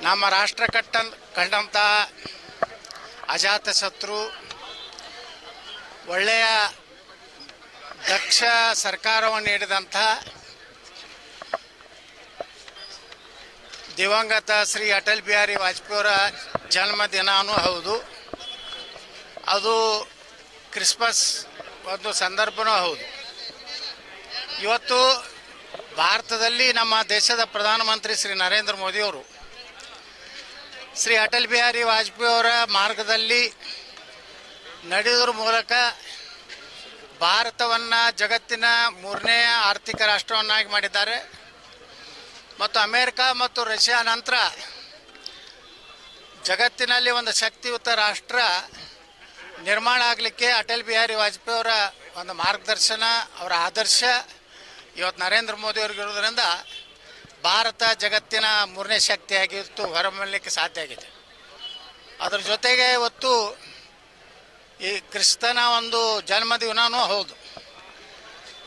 ನಮ್ಮ ರಾಷ್ಟ್ರ ಕಂಡಂಥ ಅಜಾತ ಶತ್ರು, ಒಳ್ಳೆಯ ದಕ್ಷ ಸರ್ಕಾರವನ್ನು ನೀಡಿದಂಥ ದಿವಂಗತ ಶ್ರೀ ಅಟಲ್ ಬಿಹಾರಿ ವಾಜಪೇಯಿ ಅವರ ಜನ್ಮದಿನವೂ ಹೌದು. ಅದು ಕ್ರಿಸ್ಮಸ್ ಒಂದು ಸಂದರ್ಭವೂ ಹೌದು. ಇವತ್ತು ಭಾರತದಲ್ಲಿ ನಮ್ಮ ದೇಶದ ಪ್ರಧಾನಮಂತ್ರಿ ಶ್ರೀ ನರೇಂದ್ರ ಮೋದಿಯವರು ಶ್ರೀ ಅಟಲ್ ಬಿಹಾರಿ ವಾಜಪೇಯಿ ಅವರ ಮಾರ್ಗದಲ್ಲಿ ನಡೆಯುವುದರ ಮೂಲಕ ಭಾರತವನ್ನು ಜಗತ್ತಿನ 3ನೇ ಆರ್ಥಿಕ ರಾಷ್ಟ್ರವನ್ನಾಗಿ ಮಾಡಿದ್ದಾರೆ. ಮತ್ತು ಅಮೇರಿಕ ಮತ್ತು ರಷ್ಯಾ ನಂತರ ಜಗತ್ತಿನಲ್ಲಿ ಒಂದು ಶಕ್ತಿಯುತ ರಾಷ್ಟ್ರ ನಿರ್ಮಾಣ ಆಗಲಿಕ್ಕೆ ಅಟಲ್ ಬಿಹಾರಿ ವಾಜಪೇಯಿ ಅವರ ಒಂದು ಮಾರ್ಗದರ್ಶನ, ಅವರ ಆದರ್ಶ ಇವತ್ತು ನರೇಂದ್ರ ಮೋದಿ ಅವ್ರಿಗಿರೋದ್ರಿಂದ ಭಾರತ ಜಗತ್ತಿನ 3ನೇ ಶಕ್ತಿಯಾಗಿತ್ತು ಹೊರಮೂಡಲಿಕ್ಕೆ ಸಾಧ್ಯ ಆಗಿದೆ. ಅದರ ಜೊತೆಗೆ ಇವತ್ತು ಈ ಕ್ರಿಸ್ತನ ಒಂದು ಜನ್ಮದಿನವೂ ಹೌದು.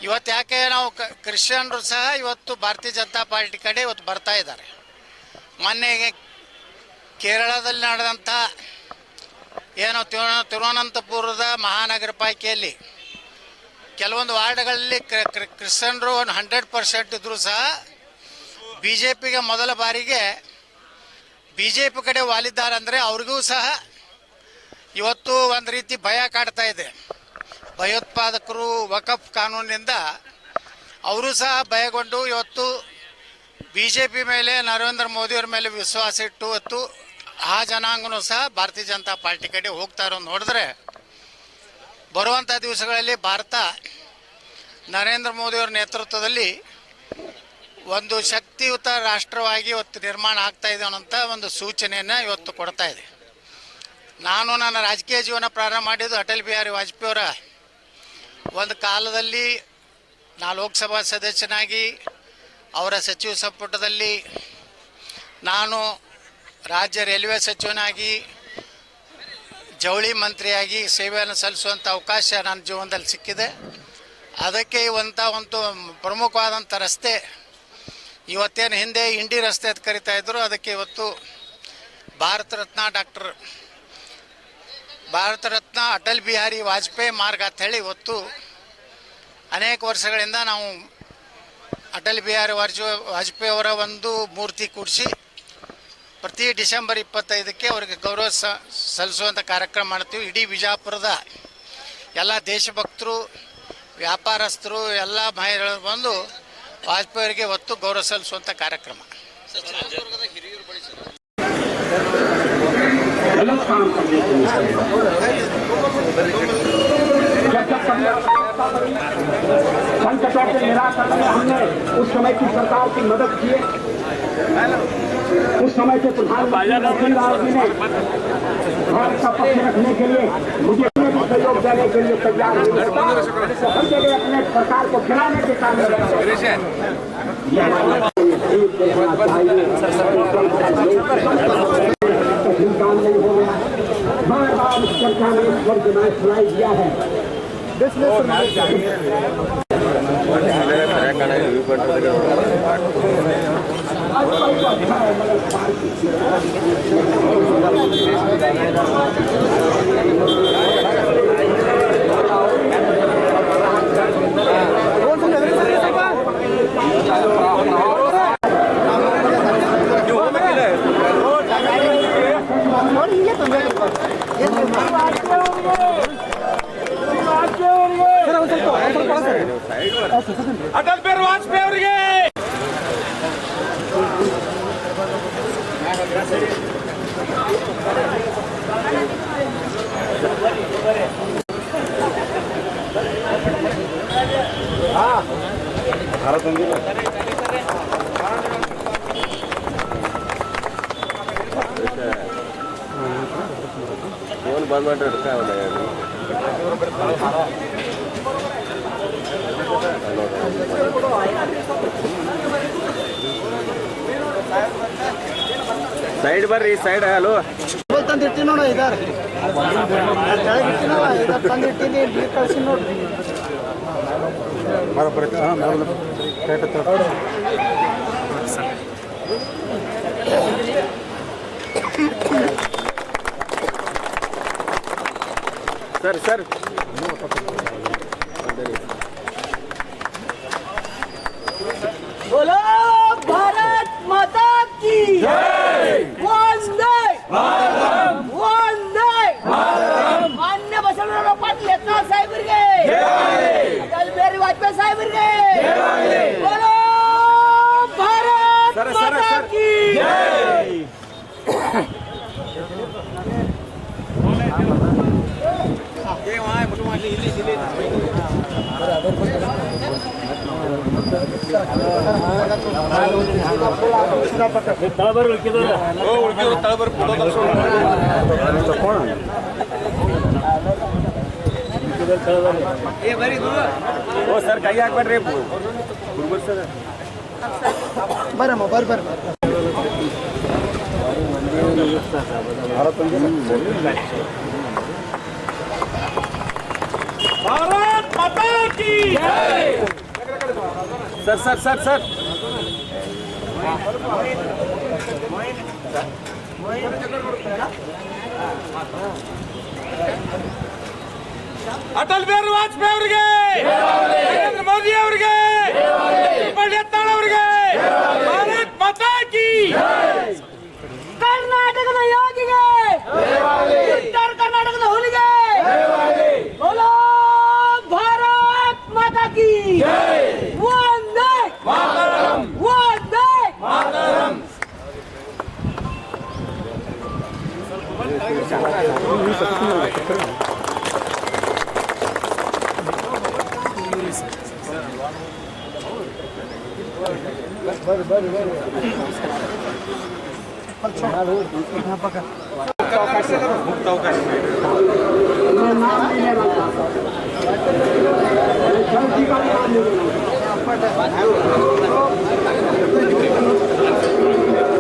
ಇವತ್ತು ಯಾಕೆ ನಾವು ಕ್ರಿಶ್ಚಿಯನ್ರು ಸಹ ಇವತ್ತು ಭಾರತೀಯ ಜನತಾ ಪಾರ್ಟಿ ಕಡೆ ಇವತ್ತು ಬರ್ತಾ ಇದ್ದಾರೆ. ಮೊನ್ನೆ ಕೇರಳದಲ್ಲಿ ನಡೆದಂಥ ಏನು ತಿರುವನಂತಪುರದ ಮಹಾನಗರ ಪಾಲಿಕೆಯಲ್ಲಿ ಕೆಲವೊಂದು ವಾರ್ಡ್ಗಳಲ್ಲಿ ಕ್ರಿಶ್ಚಿಯನ್ರು 100% ಇದ್ದರೂ ಸಹ BJPಗೆ ಮೊದಲ ಬಾರಿಗೆ BJP ಕಡೆ ವಾಲಿದ್ದಾರೆ. ಅಂದರೆ ಅವ್ರಿಗೂ ಸಹ ಇವತ್ತು ಒಂದು ರೀತಿ ಭಯ ಕಾಡ್ತಾ ಇದೆ. ಭಯೋತ್ಪಾದಕರು ವಕಫ್ ಕಾನೂನಿನಿಂದ ಅವರು ಸಹ ಭಯಗೊಂಡು ಇವತ್ತು BJP ಮೇಲೆ ನರೇಂದ್ರ ಮೋದಿಯವ್ರ ಮೇಲೆ ವಿಶ್ವಾಸ ಇಟ್ಟು ಇವತ್ತು ಆ ಜನಾಂಗನೂ ಸಹ ಭಾರತೀಯ ಜನತಾ ಪಾರ್ಟಿ ಕಡೆ ಹೋಗ್ತಾ ಇರೋದು ನೋಡಿದ್ರೆ ಬರುವಂಥ ದಿವಸಗಳಲ್ಲಿ ಭಾರತ ನರೇಂದ್ರ ಮೋದಿಯವರ ನೇತೃತ್ವದಲ್ಲಿ ಒಂದು ಶಕ್ತಿಯುತ ರಾಷ್ಟ್ರವಾಗಿ ಇವತ್ತು ನಿರ್ಮಾಣ ಆಗ್ತಾ ಇದೆ ಅನ್ನೋಂಥ ಒಂದು ಸೂಚನೆಯನ್ನು ಇವತ್ತು ಕೊಡ್ತಾ ಇದೆ. ನಾನು ನನ್ನ ರಾಜಕೀಯ ಜೀವನ ಪ್ರಾರಂಭ ಮಾಡಿದ್ದು ಅಟಲ್ ಬಿಹಾರಿ ವಾಜಪೇಯಿ ಅವರ ಒಂದು ಕಾಲದಲ್ಲಿ. ನಾ ಲೋಕಸಭಾ ಸದಸ್ಯನಾಗಿ ಅವರ ಸಚಿವ ಸಂಪುಟದಲ್ಲಿ ನಾನು ರಾಜ್ಯ ರೈಲ್ವೆ ಸಚಿವನಾಗಿ ಜವಳಿ ಮಂತ್ರಿಯಾಗಿ ಸೇವೆಯನ್ನು ಸಲ್ಲಿಸುವಂಥ ಅವಕಾಶ ನನ್ನ ಜೀವನದಲ್ಲಿ ಸಿಕ್ಕಿದೆ. ಅದಕ್ಕೆ ಇವಂಥ ಒಂದು ಪ್ರಮುಖವಾದಂಥ ರಸ್ತೆ ಇವತ್ತೇನು ಹಿಂದೆ ಇಂಡಿ ರಸ್ತೆ ಅಂತ ಕರಿತಾ ಇದ್ದರು, ಅದಕ್ಕೆ ಇವತ್ತು ಭಾರತ ರತ್ನ ಅಟಲ್ ಬಿಹಾರಿ ವಾಜಪೇಯಿ ಮಾರ್ಗ ಅಂತ ಹೇಳಿ ಇವತ್ತು ಅನೇಕ ವರ್ಷಗಳಿಂದ ನಾವು ಅಟಲ್ ಬಿಹಾರಿ ವಾಜಪೇಯಿ ಅವರ ಒಂದು ಮೂರ್ತಿ ಕೂಡಿಸಿ ಪ್ರತಿ ಡಿಸೆಂಬರ್ 25ಕ್ಕೆ ಅವರಿಗೆ ಗೌರವ ಸಲ್ಲಿಸುವಂಥ ಕಾರ್ಯಕ್ರಮ ಮಾಡ್ತೀವಿ. ಇಡೀ ವಿಜಯಪುರದ ಎಲ್ಲ ದೇಶಭಕ್ತರು, ವ್ಯಾಪಾರಸ್ಥರು, ಎಲ್ಲ ಮಹಿಳೆಯರು ಬಂದು ವಾಜಪೇಯಿ ಅವರಿಗೆ ಇವತ್ತು ಗೌರವ ಸಲ್ಲಿಸುವಂಥ ಕಾರ್ಯಕ್ರಮ. संकटों के निराकरण में हमने उस समय की सरकार की मदद की। उस समय के प्रधानमंत्री ने भारत का पक्ष रखने के लिए मुझे सहयोग देने के लिए तैयार हुए। हर जगह अपने सरकार को खिलाने के काम नहीं हो गया। बार बार चर्चा में स्वर्ग में सुनाई दिया है। ಅಟಲ್ ಬಿಹಾರಿ ವಾಜಪೇಯಿ ಅವರಿಗೆ ಫೋನ್ ಬಂದ್ ಮಾಡಿ ಸೈಡ್ ಬರ್ರಿ, ಸೈಡ್. ಹಲೋ ತಂದಿರ್ತೀನಿ ನೋಡ, ಇದಾರೆ ತಂದಿರ್ತೀನಿ, ಕಳಿಸಿ ನೋಡ್ರಿ. ಬರೋಬ್ಬರ सर सर बोलो भारत माता की वंदे वंदे मान्य बसवराव पाटील यत्नाळ साहेबರಿಗೆ अटल बिहारी वाजपेयी साहेबರಿಗೆ बोलो भारत माता की ओ सर कहीं हाकಬೇಡ್ರಿ ಗುರುಬರ್ ಸರ್ बरं भारत माता की sir sir sir sir Atal Bihari Vajpayee ಅವರಿಗೆ नरेंद्र मोदी ಅವರಿಗೆ ಯತ್ನಾಳ್ ಅವರಿಗೆ ಭಾರತ್ ಮಾತಾ ಕಿ ಕರ್ನಾಟಕದ ಯೋಗಿಗೆ ಉತ್ತರ ಕರ್ನಾಟಕದ ಹುಲಿಗೆ बोलो भारत माता की वंदे वंदे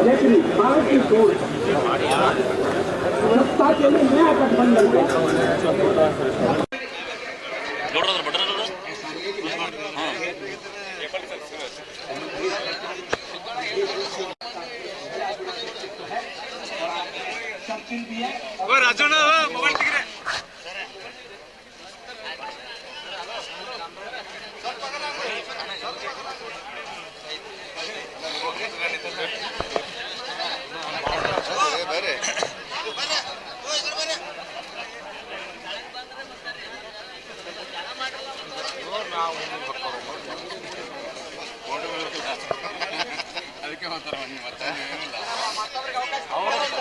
लेकिन भारत की सोच सत्ता के लिए नया गठबंधन है ರಾಜಣ್ಣ ಮೊಬೈಲ್ ತೆಗಿರಿ ಅದಕ್ಕೆ ಹೋಗ್ತಾರ ಮತ್ತೆ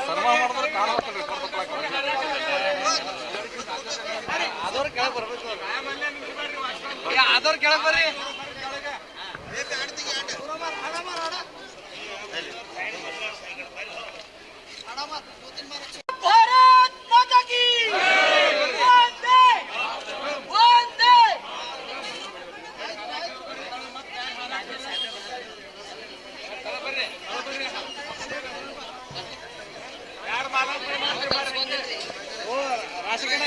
ಸರ್ವ ಮಾಡಿದ್ರೆ ಕಾಣುತ್ತಲ್ರಿ ಆದವ್ರು ಕೆಳಗೆ ಬರ್ಬೇಕು ಆದವ್ರು ಕೆಳಗೆ ಬರ್ರಿ भारत माता की वंदे वंदे ಯಾರು ಮಾತಾಡ್ತಾರೆ ಓ ರಾಶಿಗಣ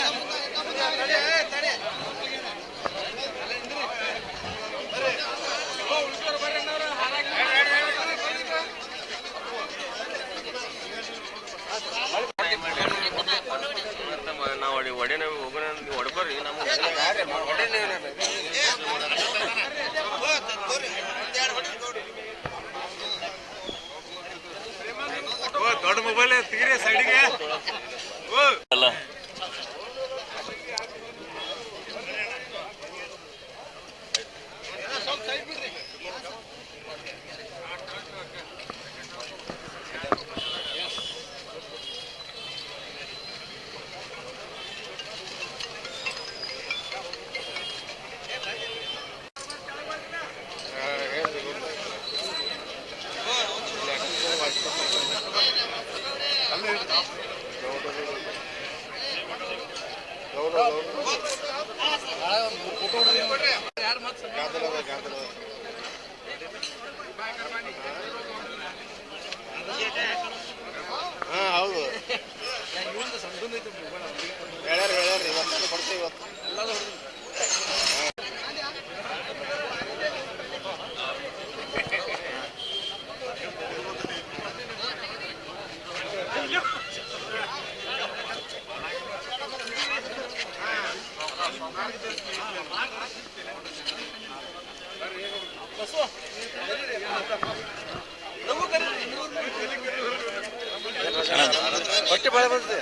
ನಾವು ಒಡೆನ ಹೋಗೋಣ ಹೊಡ್ಬರ್ರಿ ನಮ್ಗೆ ದೊಡ್ಡ ಮೊಬೈಲ್ ತೆಗಿರಿ ಸೈಡಿಗೆ ಅಲ್ಲ ಬಟ್ಟೆ ಭಾಳ ಬರ್ತದೆ.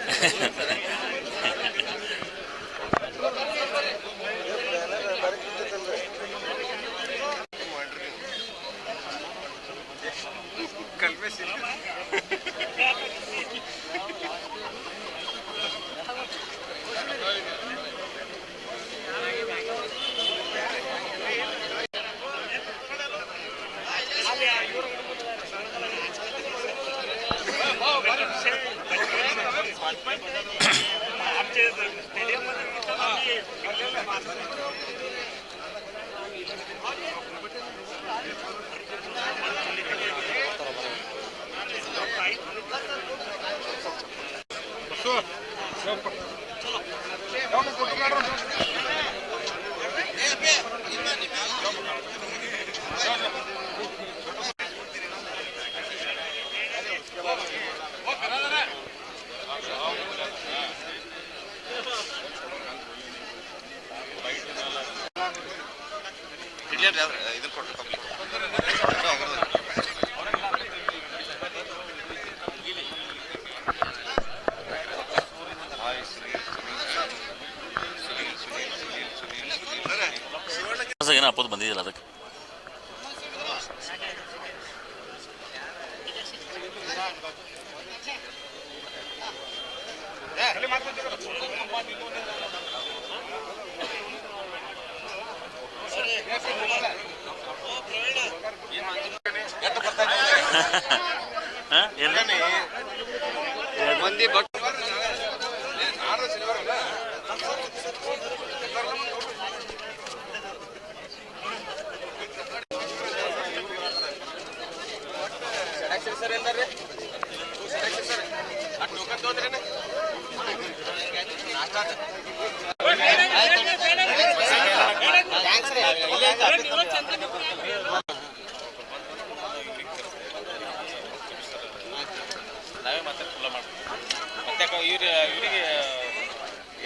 ಇದನ್ನ ಕೊಟ್ಟರು ಪಬ್ಲಿಕ್ ಏನೋ ಅಪ್ಪದು ಬಂದಿದ್ದಿಲ್ಲ ಅದಕ್ಕೆ ಮಂದಿ ನಾವೇ ಮತ್ತೆ ಫುಲ್ಲ ಮಾಡ್ತೀವಿ ಮತ್ತೆ ಇವರಿಗೆ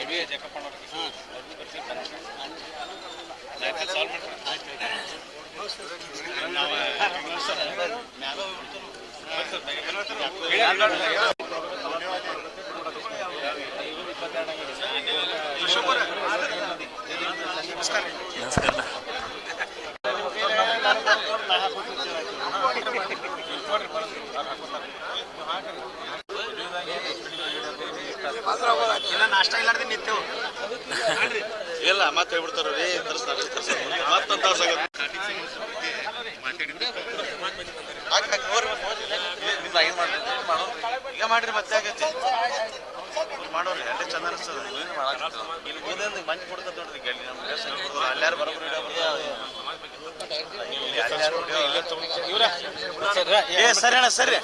ಎಡಿ ಚೆಕಪ್ ಮಾಡೋಕ್ಕೆ ಸಾಲ್ವ್ ನಮಸ್ಕಾರ ನಾಷ್ಟ ಇಲ್ಲಾರ್ದೆ ನಿಂತು ಇಲ್ಲ ಮತ್ತೆ ಹೇಳ್ಬಿಡ್ತಾರ ಮತ್ತೊಂದು ತಾಸ ಈಗ ಮಾಡ್ರಿ ಮತ್ತೆ ಆಗತ್ತೆ ಮಾಡೋರಿ ಅಲ್ಲೇ ಚಂದ ಅನಿಸ್ತದೆ ಇಲ್ಲಿ ಹೋದ್ರೆ ಮಂಚ್ ಕೊಡ್ತದ ನೋಡ್ರಿ ಗೆಲ್ಲಿ ನಮ್ಮ ಅಲ್ಲಾರು ಬರೋಬ್ರಿ ಸರಿ ಅಣ್ಣ ಸರಿ